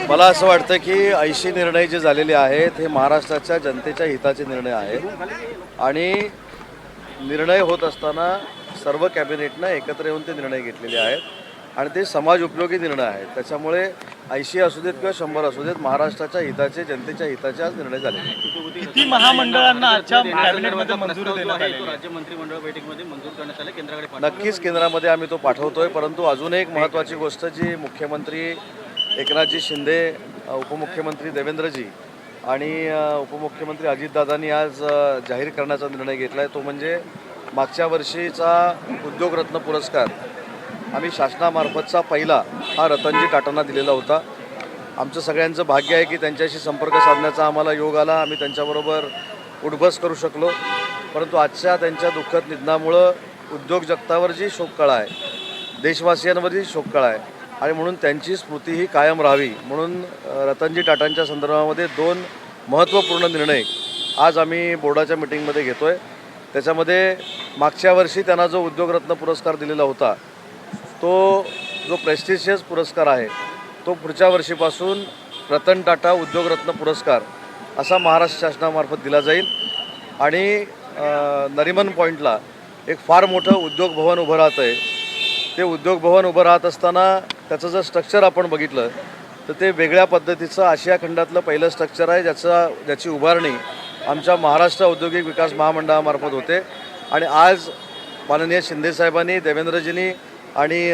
मला असं वाटतं की 80 निर्णय जे झालेले आहेत हे महाराष्ट्राच्या जनतेच्या हिताचे निर्णय आहेत आणि निर्णय होत असताना सर्व कॅबिनेटनं एकत्र येऊन ते निर्णय घेतलेले आहेत आणि ते समाज उपयोगी निर्णय आहेत. त्याच्यामुळे 80 असू देत किंवा 100 असू देत, महाराष्ट्राच्या हिताचे, जनतेच्या हिताचे आज निर्णय झाले. किती महामंडळांना आजच्या कॅबिनेटमध्ये मंजुरी देण्यात आली? राज्य मंत्रिमंडळ बैठकीमध्ये मंजूर करण्यात आले, केंद्राकडे नक्कीच केंद्रामध्ये आम्ही तो पाठवतोय. परंतु अजून एक महत्त्वाची गोष्ट जी मुख्यमंत्री एकनाथजी शिंदे, उपमुख्यमंत्री देवेंद्रजी आणि उपमुख्यमंत्री अजितदादांनी आज जाहीर करण्याचा निर्णय घेतला आहे तो म्हणजे मागच्या वर्षीचा उद्योगरत्न पुरस्कार आम्ही शासनामार्फतचा पहिला हा रतनजी टाटांना दिलेला होता. आमचं सगळ्यांचं भाग्य आहे की त्यांच्याशी संपर्क साधण्याचा आम्हाला योग आला. आम्ही त्यांच्याबरोबर उठबस करू शकलो. परंतु आजच्या त्यांच्या दुःखद निधनामुळं उद्योग जगतावर जी शोककळा आहे, देशवासियांवर जी शोककळा आहे आणि म्हणून त्यांची स्मृती ही कायम राहावी म्हणून रतनजी टाटांच्या संदर्भामध्ये 2 महत्त्वपूर्ण निर्णय आज आम्ही बोर्डाच्या मिटिंगमध्ये घेतो आहे. त्याच्यामध्ये मागच्या वर्षी त्यांना जो उद्योगरत्न पुरस्कार दिलेला होता तो जो प्रेस्टिशियस पुरस्कार आहे तो पुढच्या वर्षीपासून रतन टाटा उद्योगरत्न पुरस्कार असा महाराष्ट्र शासनामार्फत दिला जाईल आणि नरिमन पॉईंटला एक फार मोठं उद्योग भवन उभं राहतं आहे. ते उद्योग भवन उभं राहत असताना त्याचं जर स्ट्रक्चर आपण बघितलं तर ते वेगळ्या पद्धतीचं आशिया खंडातलं पहिलं स्ट्रक्चर आहे ज्याची उभारणी आमच्या महाराष्ट्र औद्योगिक विकास महामंडळामार्फत होते आणि आज माननीय शिंदेसाहेबांनी, देवेंद्रजींनी आणि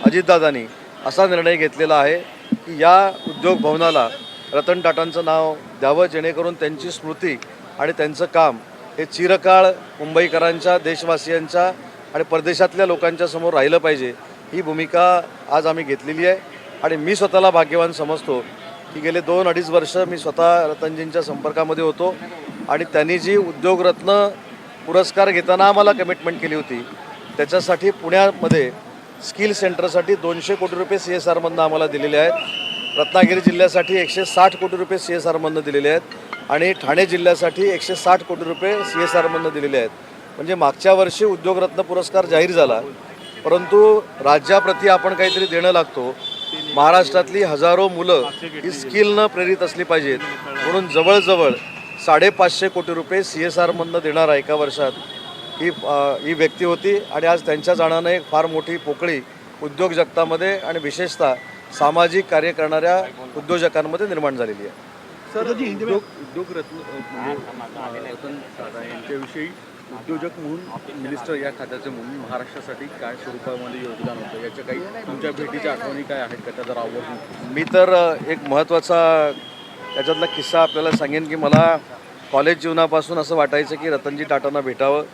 अजितदादांनी असा निर्णय घेतलेला आहे की या उद्योग भवनाला रतन टाटांचं नाव द्यावं जेणेकरून त्यांची स्मृती आणि त्यांचं काम हे चिरकाळ मुंबईकरांच्या, देशवासियांच्या आणि परदेशातल्या लोकांच्या समोर राहिलं पाहिजे. ही भूमिका आज आम्ही घेतलेली आहे आणि मी स्वतःला भाग्यवान समजतो की गेले 2-2.5 वर्ष मी स्वतः रतनजींच्या संपर्कामध्ये होतो आणि त्यांनी जी उद्योगरत्न पुरस्कार घेताना आम्हाला कमिटमेंट केली होती त्याच्यासाठी पुण्यामध्ये स्किल सेंटरसाठी 200 कोटी रुपये CSR मधनं आम्हाला दिलेले आहेत. रत्नागिरी जिल्ह्यासाठी 160 कोटी रुपये CSR मधनं दिलेले आहेत आणि ठाणे जिल्ह्यासाठी 160 कोटी रुपये CSR मधनं दिलेले आहेत. म्हणजे मागच्या वर्षी उद्योगरत्न पुरस्कार जाहीर झाला परंतु राज्याप्रती आपण काहीतरी देणं लागतो. महाराष्ट्रातली हजारो मुलं ही स्किलनं प्रेरित असली पाहिजेत म्हणून जवळजवळ 550 कोटी रुपये CSR मधनं देणारा एका वर्षात ही व्यक्ती होती आणि आज त्यांच्या जाण्यानं एक फार मोठी पोकळी उद्योग जगतामध्ये आणि विशेषतः सामाजिक कार्य करणाऱ्या उद्योजकांमध्ये निर्माण झालेली आहे. सर, उद्योगरत्न रतन टाटा यांच्याविषयी उद्योजक म्हणून मिनिस्टर या खात्याचे म्हणून महाराष्ट्रासाठी काय स्वरूपामध्ये योगदान होतं याच्या काही तुमच्या भेटीच्या आठवणी काय आहेत का त्या जर आवर्जून? मी तर एक महत्त्वाचा त्याच्यातला किस्सा आपल्याला सांगेन की मला कॉलेज जीवनापासून असं वाटायचं की रतनजी टाटांना भेटावं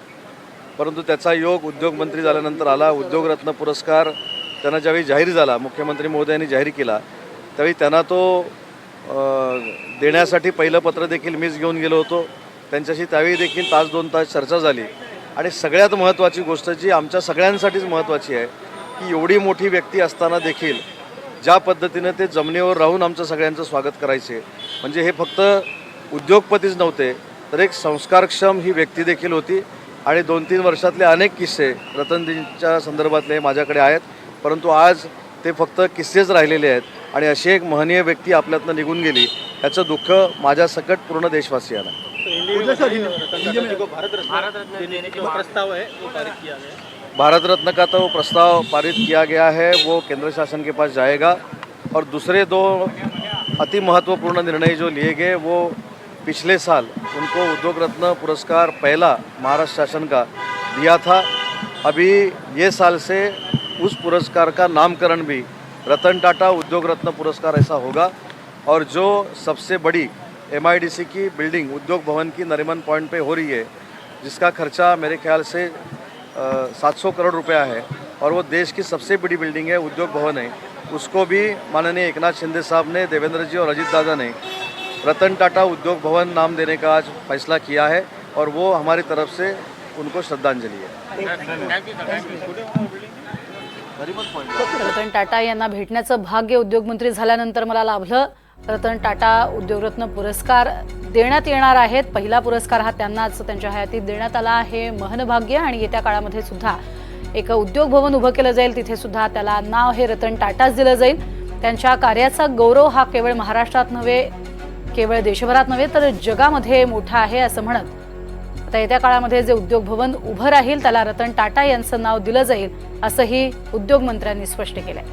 परंतु त्याचा योग उद्योगमंत्री झाल्यानंतर आला. उद्योगरत्न पुरस्कार त्यांना ज्यावेळी जाहीर झाला, मुख्यमंत्री महोदयांनी जाहीर केला त्यावेळी त्यांना तो देण्यासाठी पहिलं पत्र देखील मीच घेऊन गेलो होतो. त्यांच्याशी त्यावेळी देखील 1-2 तास चर्चा झाली आणि सगळ्यात महत्त्वाची गोष्ट जी आमच्या सगळ्यांसाठीच महत्त्वाची आहे की एवढी मोठी व्यक्ती असताना देखील ज्या पद्धतीनं ते जमिनीवर राहून आमचं सगळ्यांचं स्वागत करायचे म्हणजे हे फक्त उद्योगपतीच नव्हते तर एक संस्कारक्षम ही व्यक्ती देखील होती आणि 2-3 वर्षातले अनेक किस्से रतनजींच्या संदर्भातले माझ्याकडे आहेत परंतु आज ते फक्त किस्सेच राहिलेले आहेत आणि अशी एक महनीय व्यक्ती आपल्यातनं निघून गेली याचं दुःख माझ्या सकट पूर्ण देशवासियांना. प्रस्ताव है वो पारित किया गया. भारत रत्न का तो प्रस्ताव पारित किया गया है, वो केंद्र शासन के पास जाएगा और दूसरे 2 अति महत्वपूर्ण निर्णय जो लिए गए वो पिछले साल उनको उद्योग रत्न पुरस्कार पहला महाराष्ट्र शासन का दिया था. अभी ये साल से उस पुरस्कार का नामकरण भी रतन टाटा उद्योग रत्न पुरस्कार ऐसा होगा और जो सबसे बड़ी MIDC की बिल्डिंग उद्योग भवन की नरिमन पॉइंट पे हो रही है जिसका खर्चा मेरे ख्याल से 700 करोड़ रुपया है और वो देश की सबसे बड़ी बिल्डिंग है, उद्योग भवन है, उसको भी माननीय एकनाथ शिंदे साहब ने, देवेंद्र जी और अजित दादा ने रतन टाटा उद्योग भवन नाम देने का आज फैसला किया है और वो हमारी तरफ से उनको श्रद्धांजलि है. रतन टाटा यांना भेटण्याचं भाग्य उद्योगमंत्री झाल्यानंतर मला लाभलं. रतन टाटा उद्योगरत्न पुरस्कार देण्यात येणार आहेत. पहिला पुरस्कार हा त्यांनाच त्यांच्या हयातीत देण्यात आला आहे. महनभाग्य आणि येत्या काळामध्ये सुद्धा एक उद्योग भवन उभं केलं जाईल, तिथे सुद्धा त्याला नाव हे रतन टाटाच दिलं जाईल. त्यांच्या कार्याचा गौरव हा केवळ महाराष्ट्रात नव्हे, केवळ देशभरात नव्हे तर जगामध्ये मोठा आहे असं म्हणत आता येत्या काळामध्ये जे उद्योग भवन उभं राहील त्याला रतन टाटा यांचं नाव दिलं जाईल असंही उद्योगमंत्र्यांनी स्पष्ट केलंय.